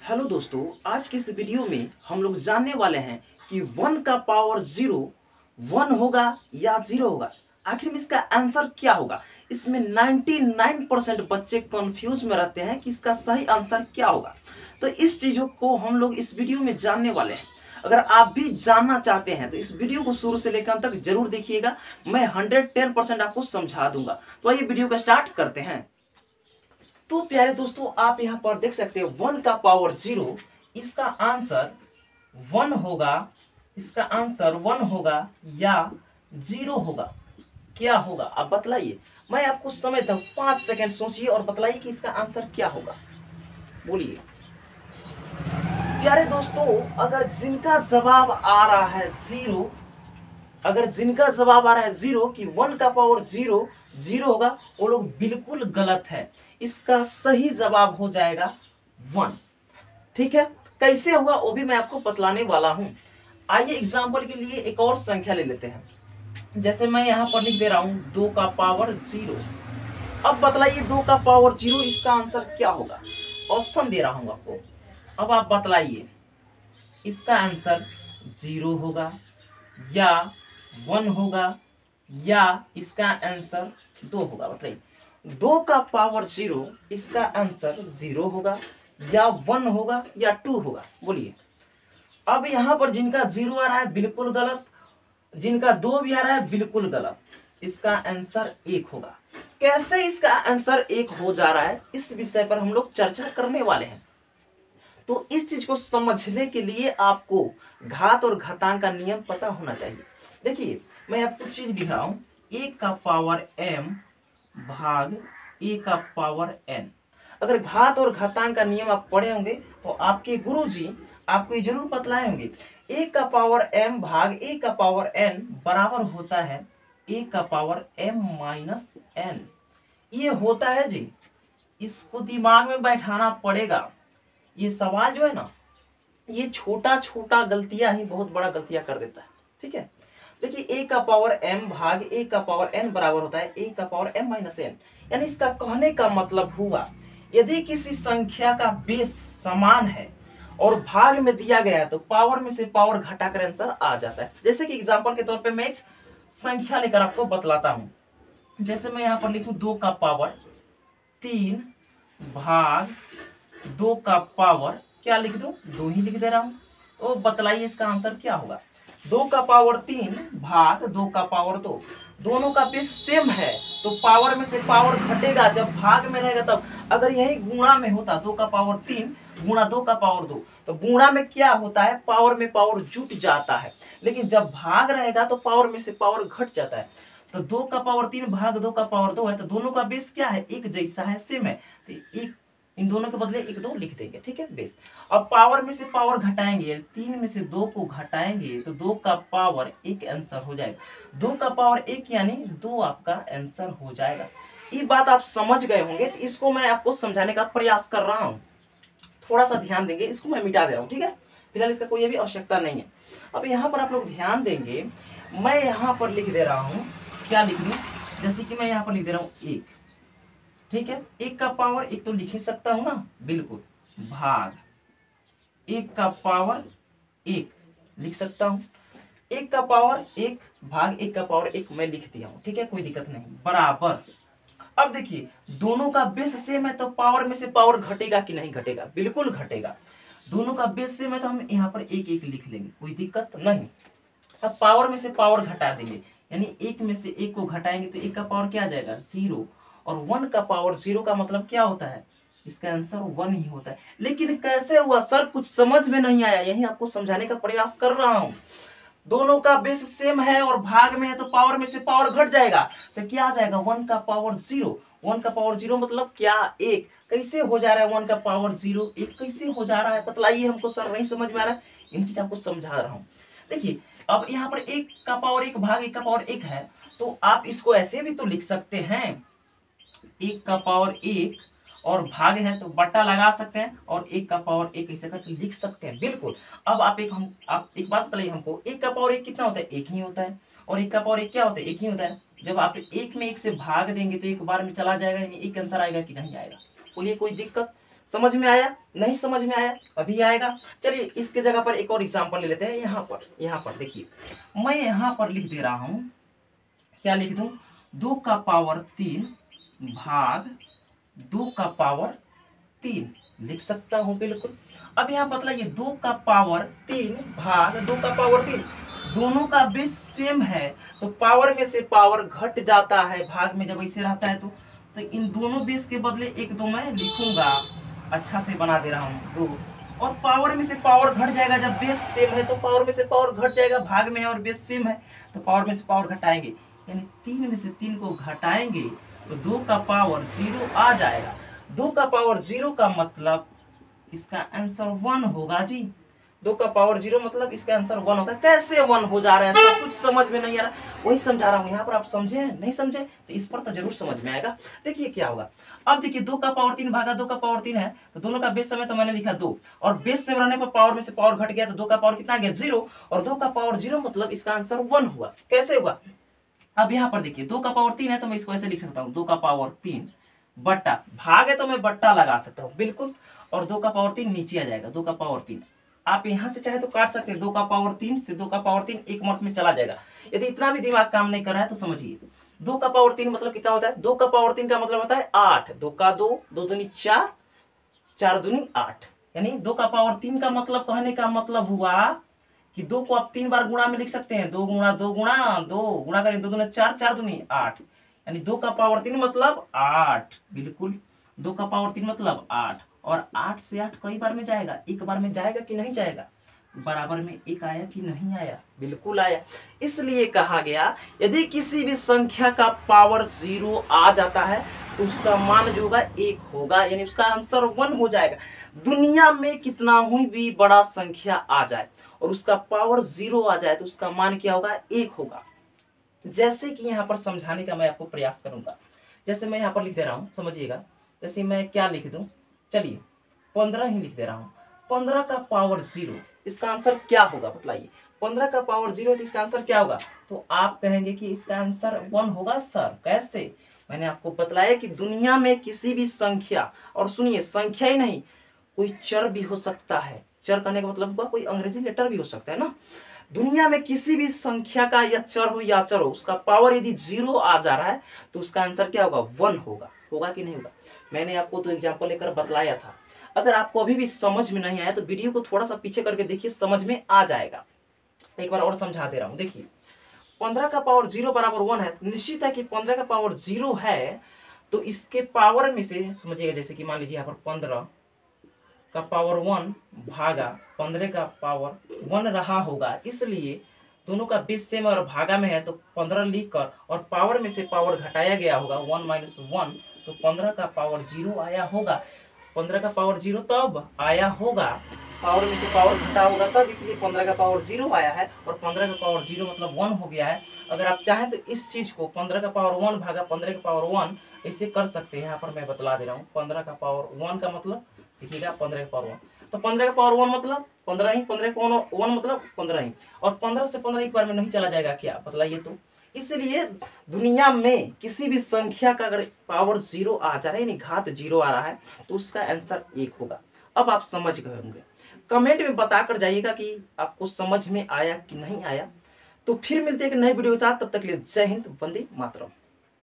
Hello दोस्तों, आज की इस वीडियो में हम लोग जानने वाले हैं कि 1 का पावर 0 1 होगा या 0 होगा। आखिर में इसका आंसर क्या होगा। इसमें 99% बच्चे कंफ्यूज में रहते हैं कि इसका सही आंसर क्या होगा। तो इस चीजों को हम लोग इस वीडियो में जानने वाले हैं। अगर आप भी जानना चाहते हैं तो इस वीडियो को शुरू से लेकर अंत तक जरूर देखिएगा। मैं 110% आपको समझा दूंगा। तो आइए वीडियो को स्टार्ट करते हैं। तो प्यारे दोस्तों, आप यहाँ पर देख सकते हैं 1 का पावर 0, इसका आंसर 1 होगा। इसका आंसर 1 होगा या 0 होगा। क्या होगा आप बतलाइए। मैं आपको समय दूं 5 सेकंड, सोचिए और बतलाइए कि इसका आंसर क्या होगा। बोलिए प्यारे दोस्तों, अगर जिनका जवाब आ रहा है 0, अगर जिनका जवाब आ रहा है 0 कि 1 का पावर 0 0 होगा, वो लोग बिल्कुल गलत है। इसका सही जवाब हो जाएगा 1। ठीक है, कैसे हुआ वो भी मैं आपको बतलाने वाला हूं। आइए एग्जाम्पल के लिए एक और संख्या ले लेते हैं। जैसे मैं यहां पर लिख दे रहा हूं 2 का पावर 0। अब बतलाइए 2 का पावर 0 इसका आंसर क्या होगा। ऑप्शन दे रहा हूं आपको, अब आप बतलाइए इसका आंसर 0 होगा या 1 होगा या इसका आंसर 2 होगा। बताइए 2 का पावर 0 इसका आंसर 0 होगा या 1 होगा या 2 होगा। बोलिए। अब यहां पर जिनका 0 आ रहा है बिल्कुल गलत, जिनका 2 भी आ रहा है बिल्कुल गलत। इसका आंसर 1 होगा। कैसे इसका आंसर 1 हो जा रहा है, इस विषय पर हम लोग चर्चा करने वाले हैं। तो इस चीज को समझने के लिए आपको घात और घातांक का नियम पता होना चाहिए। देखिए मैं आपको चीज दिखा रहा हूं, a का पावर m भाग a का पावर n। अगर घात और घातांक का नियम आप पढ़े होंगे तो आपके गुरुजी आपको ये जरूर बतलाए होंगे। a का पावर m भाग a का पावर n बराबर होता है a का पावर m माइनस n। ये होता है जी, इसको दिमाग में बैठाना पड़ेगा। ये सवाल जो है ना, ये छोटा छोटा गलतियां ही बहुत बड़ा गलतियां कर देता है। ठीक है, देखिए a का पावर m भाग a का पावर n बराबर होता है a का पावर m माइनस n। यानी इसका कहने का मतलब हुआ, यदि किसी संख्या का बेस समान है और भाग में दिया गया है तो पावर में से पावर घटाकर आंसर आ जाता है। जैसे कि एग्जांपल के तौर पे मैं एक संख्या लेकर आपको बतलाता हूं। जैसे मैं यहां पर लिखूं 2 का पावर 3 भाग 2 का पावर क्या लिख दूं, 2 ही लिख दे रहा हूं। तो बतलाइए इसका आंसर क्या होगा। 2 का पावर 3 भाग 2 का पावर 2, दोनों का बेस सेम है तो पावर में से पावर घटेगा जब भाग में रहेगा तब। अगर यही गुणा में होता 2 का पावर 3 गुणा 2 का पावर 2, तो गुणा में क्या होता है, पावर में पावर जुट जाता है। लेकिन जब भाग रहेगा तो पावर में से पावर घट जाता है। तो 2 का पावर 3 भाग 2 का पावर 2 है, तो दोनों का बेस क्या है, एक जैसा है, सेम है। तो एक इन दोनों के बदले 1 2 लिख देंगे। ठीक है, बेस। अब पावर में से पावर घटाएंगे, 3 में से 2 को घटाएंगे तो 2 का पावर 1 आंसर हो जाएगा। 2 का पावर 1 यानी 2 आपका आंसर हो जाएगा। ये बात आप समझ गए होंगे, तो इसको मैं आपको समझाने का प्रयास कर रहा हूँ। थोड़ा सा ध्यान देंगे, इसको मैं मिटा दे रहा हूँ। ठीक है, फिलहाल इसका कोई भी आवश्यकता नहीं है। अब यहाँ पर आप लोग ध्यान देंगे, मैं यहाँ पर लिख दे रहा हूँ, क्या लिख दूं, जैसे कि मैं यहाँ पर लिख दे रहा हूँ 1। ठीक है, 1 का पावर 1 तो लिख ही सकता हूं ना, बिल्कुल, भाग 1 का पावर 1 लिख सकता हूं। 1 का पावर 1 भाग 1 का पावर 1 मैं लिख दिया हूं। ठीक है, कोई दिक्कत नहीं, बराबर। अब देखिए दोनों का बेस सेम है तो पावर में से पावर घटेगा कि नहीं घटेगा, बिल्कुल घटेगा। दोनों का बेस सेम है तो हम यहाँ पर 1 1 लिख लेंगे, कोई दिक्कत नहीं। अब पावर में से पावर घटा देंगे, यानी 1 में से 1 को घटाएंगे तो 1 का पावर क्या आ जाएगा, 0। और 1 का पावर 0 का मतलब क्या होता है, इसका आंसर 1 ही होता है। लेकिन कैसे हुआ सर, कुछ समझ में नहीं आया, यही आपको समझाने का प्रयास कर रहा हूं। दोनों का बेस सेम है और भाग में है तो पावर में से पावर घट जाएगा, तो क्या आ जाएगा 1 का पावर 0। 1 का पावर 0 मतलब क्या, 1। कैसे हो जा रहा है 1 का पावर 0 1 कैसे हो जा रहा है, बतलाइए हमको सर, नहीं समझ में आ रहा है। इन चीज आपको समझा रहा हूँ। देखिए अब यहाँ पर 1 का पावर 1 भाग 1 का पावर 1 है, तो आप इसको ऐसे भी तो लिख सकते हैं, 1 का पावर 1 और भाग है तो बट्टा लगा सकते हैं और 1 का पावर 1 ऐसे करके लिख सकते हैं, बिल्कुल। अब आप एक बात बताइए हमको, 1 का पावर 1 कितना होता है, 1 ही होता है। और 1 का पावर 1 क्या होता है, 1 ही होता है। जब आप 1 में 1 से भाग देंगे तो एक बार में चला जाएगा, यानी 1 आंसर आएगा कि नहीं आएगा, बोलिए कोई दिक्कत। समझ में आया? नहीं समझ में आया? अभी आएगा। चलिए इसके जगह पर एक और एग्जांपल ले लेते हैं। यहाँ पर देखिए, मैं यहाँ पर लिख दे रहा हूँ, क्या लिख दूं? 2 का पावर 3 भाग 2 का पावर 3 लिख सकता हूं बिल्कुल। अब यहाँ बतलाइए, 2 का पावर 3 भाग 2 का पावर 3, दोनों का बेस सेम है तो पावर में से पावर घट जाता है, भाग में जब ऐसे रहता है तो इन दोनों बेस के बदले एक दो मैं लिखूंगा, अच्छा से बना दे रहा हूँ 2, और पावर में से पावर घट जाएगा। जब बेस सेम है तो पावर में से पावर घट जाएगा, भाग में है और बेस सेम है तो पावर में से पावर घटाएंगे, यानी 3 में से 3 को घटाएंगे तो 2 का पावर 0 आ जाएगा। 2 का पावर 0 का मतलब इसका आंसर 1 होगा जी। 2 का पावर 0 मतलब इसका आंसर 1 होगा। कैसे 1 हो जा रहा है, सब कुछ समझ में नहीं आ रहा, वही समझा रहा हूँ यहाँ पर। आप समझे नहीं समझे तो इस पर तो जरूर समझ में आएगा। देखिए क्या होगा। अब देखिए 2 का पावर 3 भागा 2 का पावर 3 है तो दोनों का बेस समय तो मैंने लिखा 2, और बेस सेम रहने पर पावर में से पावर घट गया तो 2 का पावर कितना गया 0, और 2 का पावर 0 मतलब इसका आंसर 1 हुआ। कैसे हुआ? अब यहाँ पर देखिए 2 का पावर 3 है तो मैं इसको ऐसे लिख सकता हूँ, 2 का पावर 3 बट्टा, भाग है तो मैं बट्टा लगा सकता हूँ बिल्कुल, और 2 का पावर 3 नीचे आ जाएगा। 2 का पावर 3 आप यहाँ से चाहे तो काट सकते हैं, 2 का पावर 3 से 2 का पावर 3 एक मंथ में चला जाएगा। यदि इतना भी दिमाग काम नहीं कर रहा है तो समझिए, 2 का पावर 3 मतलब कितना होता है? 2 का पावर 3 का मतलब होता है 8, 2 का 2, 2 दूनी 4, 4 दूनी 8, यानी 2 का पावर 3 का मतलब, कहने का मतलब हुआ कि 2 को आप 3 बार गुणा में लिख सकते हैं, 2 गुणा 2 गुणा 2 गुणा करें 2 दूनी 4, 4 दूनी 8, यानी 2 का पावर 3 मतलब 8, बिल्कुल 2 का पावर 3 मतलब 8, और 8 से 8 कई बार में जाएगा? एक बार में जाएगा कि नहीं जाएगा? बराबर में 1 आया कि नहीं आया? बिल्कुल आया। इसलिए कहा गया यदि किसी भी संख्या का पावर 0 आ जाता है तो उसका मान जो होगा 1 होगा, यानी उसका आंसर 1 हो जाएगा। दुनिया में कितना हुई भी बड़ा संख्या आ जाए और उसका पावर 0 आ जाए तो उसका मान क्या होगा? 1 होगा। जैसे कि यहाँ पर समझाने का मैं आपको प्रयास करूंगा। जैसे मैं यहाँ पर लिख दे रहा हूँ, समझिएगा। जैसे मैं क्या लिख दूं, चलिए 15 ही लिख दे रहा हूँ। 15 का पावर 0, इसका आंसर क्या होगा बतलाइए? 15 का पावर 0 है तो इसका आंसर क्या होगा? तो आप कहेंगे कि इसका आंसर 1 होगा। सर कैसे? मैंने आपको बतलाया कि दुनिया में किसी भी संख्या, और सुनिए संख्या ही नहीं, कोई चर भी हो सकता है। चर करने का मतलब हुआ कोई अंग्रेजी लेटर भी हो सकता है ना। दुनिया में किसी भी संख्या का या चर हो या अचर हो, उसका पावर यदि 0 आ जा रहा है तो उसका आंसर क्या होगा? 1 होगा। होगा कि नहीं होगा? मैंने आपको तो एग्जांपल लेकर बतलाया था। अगर आपको अभी भी समझ में नहीं आया तो वीडियो को थोड़ा सा पीछे करके देखिए, समझ में आ जाएगा। एक बार और समझा दे रहा हूं। देखिए 15 का पावर 0 बराबर 1 है, निश्चित है कि 15 का पावर 0 है तो इसके पावर में से समझिएगा, जैसे कि मान लीजिए यहाँ पर 15 का पावर 1 भागा 15 का पावर 1 रहा होगा, इसलिए दोनों का बेस सेम और भागा में है तो 15 लिख कर और पावर में से पावर घटाया गया होगा 1 माइनस 1, तो 15 का पावर 0 आया होगा। 15 का पावर 0 तब आया होगा, पावर में से पावर घटा होगा तब, इसलिए 15 का पावर 0 आया है, और 15 का पावर 0 मतलब 1 हो गया है। अगर आप चाहें तो इस चीज को 15 का पावर 1 भागा 15 का पावर 1 ऐसे कर सकते हैं। यहाँ पर मैं बतला दे रहा हूँ। 15 का पावर 1 का मतलब देखिएगा 15 का पावर 1, तो 15 का पावर 1 मतलब 15 ही, 15 का पावर 1 मतलब 15 ही, और 15 से 15 एक बार में नहीं चला जाएगा क्या? बतलाइए तो। इसलिए दुनिया में किसी भी संख्या का अगर पावर 0 आ जा रहा है, यानी घात 0 आ रहा है, तो उसका आंसर 1 होगा। अब आप समझ गए होंगे। कमेंट में बताकर जाइएगा कि आपको समझ में आया कि नहीं आया। तो फिर मिलते हैं एक नए वीडियो के साथ, तब तक के लिए जय हिंद, वंदे मातरम।